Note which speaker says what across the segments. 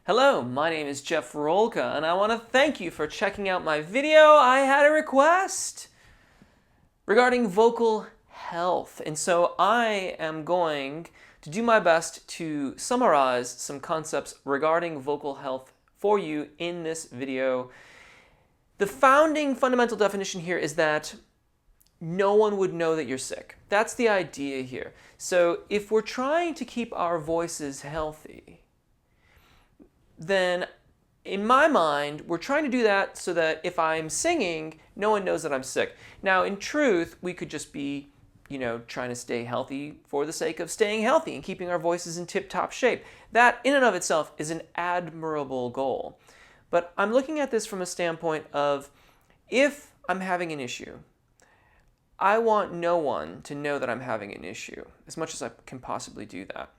Speaker 1: Hello, my name is Jeff Rolka, and I want to thank you for checking out my video. I had a request regarding vocal health, and so I am going to do my best to summarize some concepts regarding vocal health for you in this video. The founding fundamental definition here is that no one would know that you're sick. That's the idea here. So if we're trying to keep our voices healthy, then in my mind, we're trying to do that so that if I'm singing, no one knows that I'm sick. Now, in truth, we could just be, trying to stay healthy for the sake of staying healthy and keeping our voices in tip-top shape. That, in and of itself, is an admirable goal. But I'm looking at this from a standpoint of, if I'm having an issue, I want no one to know that I'm having an issue, as much as I can possibly do that.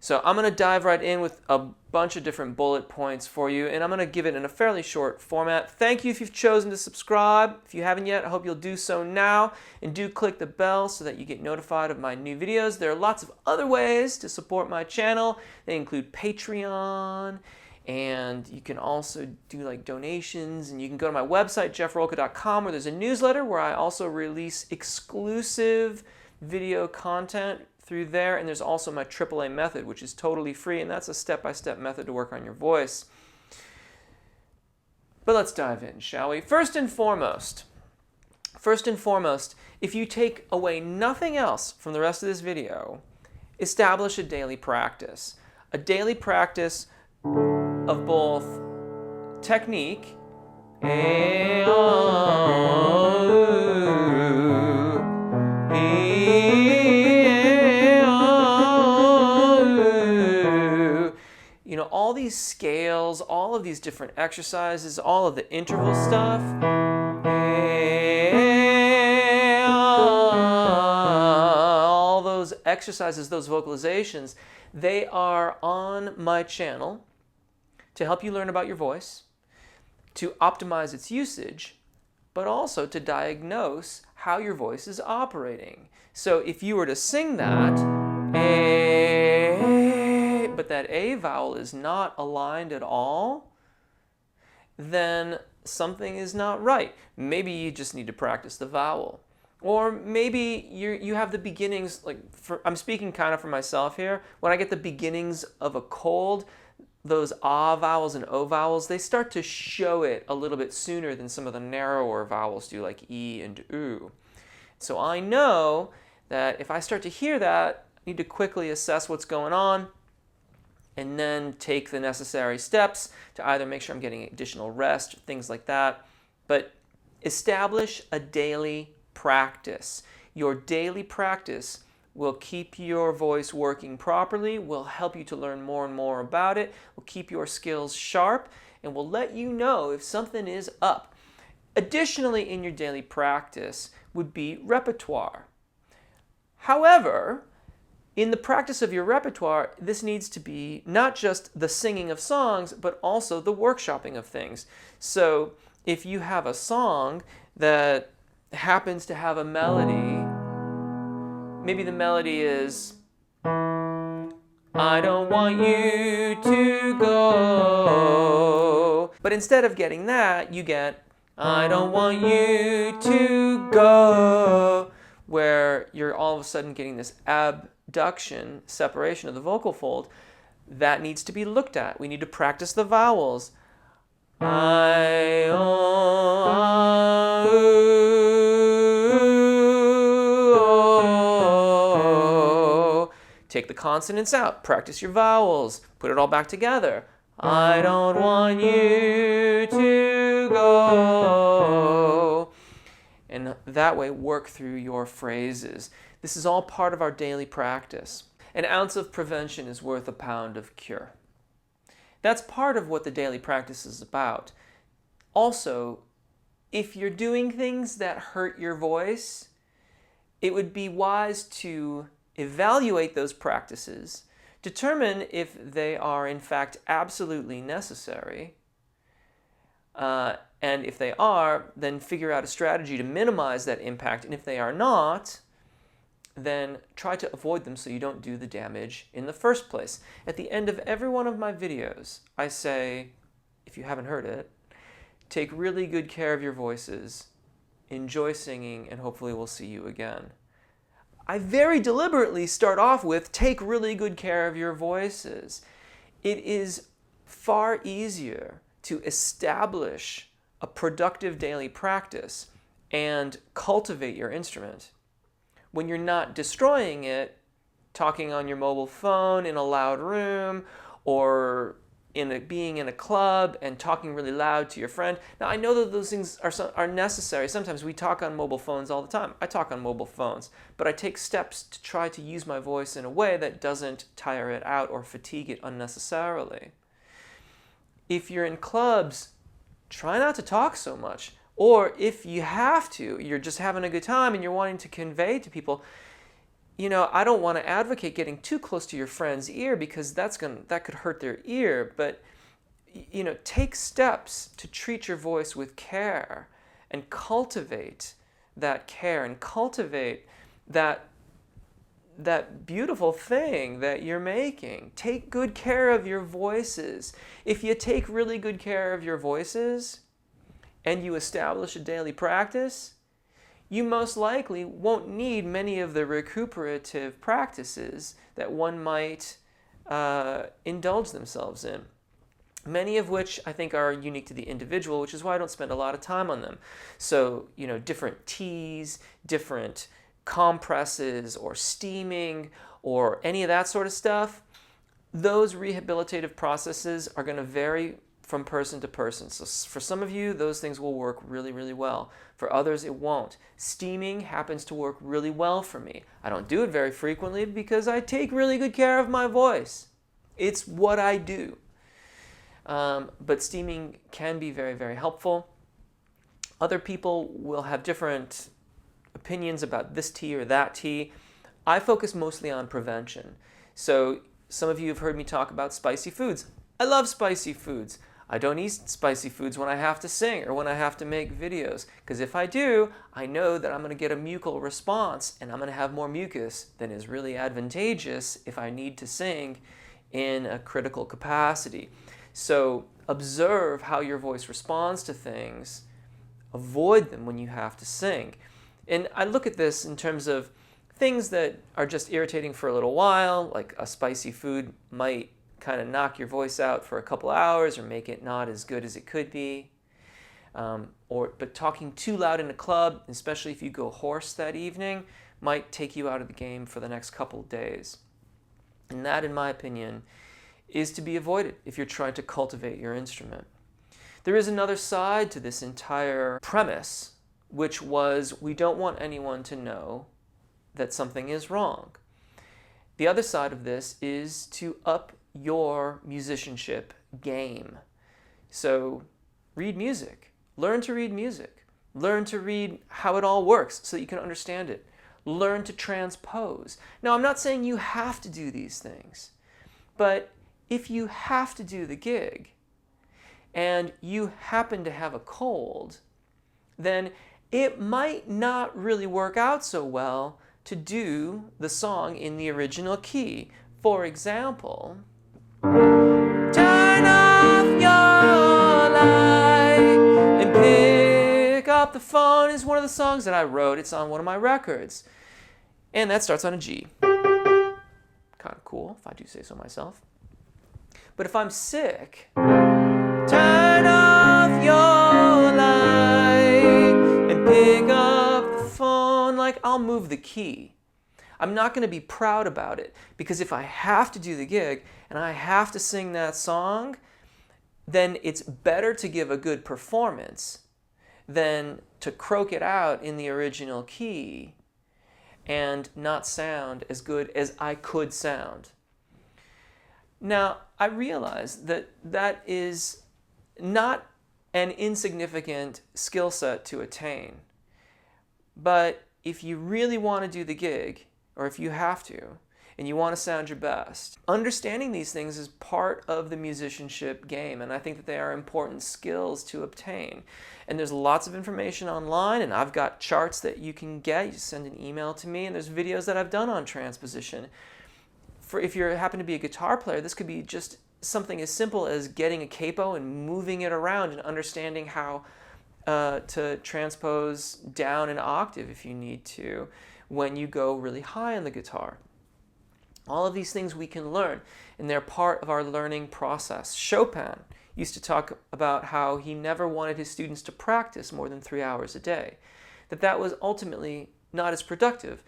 Speaker 1: So I'm going to dive right in with a bunch of different bullet points for you, and I'm going to give it in a fairly short format. Thank you if you've chosen to subscribe. If you haven't yet, I hope you'll do so now, and do click the bell so that you get notified of my new videos. There are lots of other ways to support my channel. They include Patreon, and you can also do like donations, and you can go to my website, jeffrolka.com, where there's a newsletter where I also release exclusive video content through there, and there's also my AAA method, which is totally free, and that's a step-by-step method to work on your voice. But let's dive in, shall we? First and foremost, if you take away nothing else from the rest of this video, establish a daily practice. A daily practice of both technique and all these scales, all of these different exercises, all of the interval stuff, all those exercises, those vocalizations, they are on my channel to help you learn about your voice, to optimize its usage, but also to diagnose how your voice is operating. So if you were to sing that, but that A vowel is not aligned at all, then something is not right. Maybe you just need to practice the vowel. Or maybe you have the beginnings, I'm speaking kind of for myself here. When I get the beginnings of a cold, those ah vowels and o vowels, they start to show it a little bit sooner than some of the narrower vowels do, like e and u. So I know that if I start to hear that, I need to quickly assess what's going on and then take the necessary steps to either make sure I'm getting additional rest, things like that. But establish a daily practice. Your daily practice will keep your voice working properly, will help you to learn more and more about it, will keep your skills sharp, and will let you know if something is up. Additionally, in your daily practice would be repertoire. However, in the practice of your repertoire, this needs to be not just the singing of songs, but also the workshopping of things. So if you have a song that happens to have a melody, maybe the melody is, I don't want you to go. But instead of getting that, you get, I don't want you to go, where you're all of a sudden getting this abduction, separation of the vocal fold. That needs to be looked at. We need to practice the vowels. I, o, ah, o. Take the consonants out. Practice your vowels. Put it all back together. I don't want you to go. And that way, work through your phrases. This is all part of our daily practice. An ounce of prevention is worth a pound of cure. That's part of what the daily practice is about. Also, if you're doing things that hurt your voice, it would be wise to evaluate those practices, determine if they are in fact absolutely necessary, and if they are, then figure out a strategy to minimize that impact. And if they are not, then try to avoid them so you don't do the damage in the first place. At the end of every one of my videos, I say, if you haven't heard it, take really good care of your voices, enjoy singing, and hopefully we'll see you again. I very deliberately start off with take really good care of your voices. It is far easier to establish a productive daily practice and cultivate your instrument when you're not destroying it, talking on your mobile phone in a loud room, or being in a club and talking really loud to your friend. Now, I know that those things are necessary. Sometimes we talk on mobile phones all the time. I talk on mobile phones, but I take steps to try to use my voice in a way that doesn't tire it out or fatigue it unnecessarily. If you're in clubs, try not to talk so much. Or if you have to, you're just having a good time and you're wanting to convey to people, I don't want to advocate getting too close to your friend's ear because that could hurt their ear. But, take steps to treat your voice with care and cultivate that care and cultivate that beautiful thing that you're making. Take good care of your voices. If you take really good care of your voices and you establish a daily practice, you most likely won't need many of the recuperative practices that one might indulge themselves in. Many of which I think are unique to the individual, which is why I don't spend a lot of time on them. So, different teas, different compresses or steaming or any of that sort of stuff, those rehabilitative processes are going to vary from person to person. So for some of you, those things will work really, really well. For others, it won't. Steaming happens to work really well for me. I don't do it very frequently because I take really good care of my voice. It's what I do. But steaming can be very, very helpful. Other people will have different opinions about this tea or that tea. I focus mostly on prevention. So some of you have heard me talk about spicy foods. I love spicy foods. I don't eat spicy foods when I have to sing or when I have to make videos, because if I do, I know that I'm going to get a mucal response and I'm going to have more mucus than is really advantageous if I need to sing in a critical capacity. So observe how your voice responds to things. Avoid them when you have to sing. And I look at this in terms of things that are just irritating for a little while, like a spicy food might kind of knock your voice out for a couple hours or make it not as good as it could be. But talking too loud in a club, especially if you go hoarse that evening, might take you out of the game for the next couple of days. And that, in my opinion, is to be avoided if you're trying to cultivate your instrument. There is another side to this entire premise, which was we don't want anyone to know that something is wrong. The other side of this is to up your musicianship game. So read music. Learn to read music. Learn to read how it all works so that you can understand it. Learn to transpose. Now, I'm not saying you have to do these things, but if you have to do the gig and you happen to have a cold, then it might not really work out so well to do the song in the original key. For example, turn off your light and pick up the phone is one of the songs that I wrote. It's on one of my records. And that starts on a G. Kind of cool, if I do say so myself. But if I'm sick, turn off your light and pick up the phone, like I'll move the key. I'm not going to be proud about it, because if I have to do the gig and I have to sing that song, then it's better to give a good performance than to croak it out in the original key and not sound as good as I could sound. Now, I realize that that is not an insignificant skill set to attain. But if you really want to do the gig, or if you have to, and you want to sound your best. Understanding these things is part of the musicianship game, and I think that they are important skills to obtain. And there's lots of information online, and I've got charts that you can get. You just send an email to me, and there's videos that I've done on transposition. For if you happen to be a guitar player, this could be just something as simple as getting a capo and moving it around and understanding how to transpose down an octave if you need to when you go really high on the guitar. All of these things we can learn, and they're part of our learning process. Chopin used to talk about how he never wanted his students to practice more than 3 hours a day, that was ultimately not as productive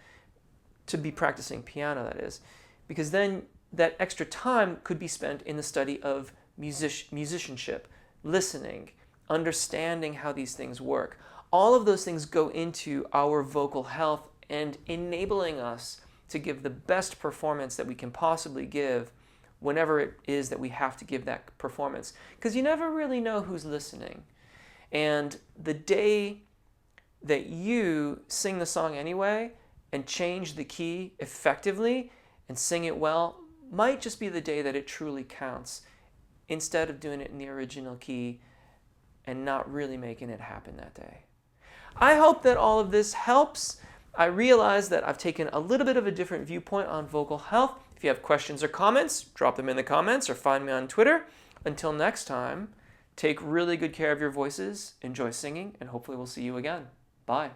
Speaker 1: to be practicing piano, that is, because then that extra time could be spent in the study of musicianship, listening, understanding how these things work. All of those things go into our vocal health and enabling us to give the best performance that we can possibly give whenever it is that we have to give that performance. Because you never really know who's listening. And the day that you sing the song anyway and change the key effectively and sing it well might just be the day that it truly counts, instead of doing it in the original key and not really making it happen that day. I hope that all of this helps. I realize that I've taken a little bit of a different viewpoint on vocal health. If you have questions or comments, drop them in the comments or find me on Twitter. Until next time, take really good care of your voices, enjoy singing, and hopefully we'll see you again. Bye.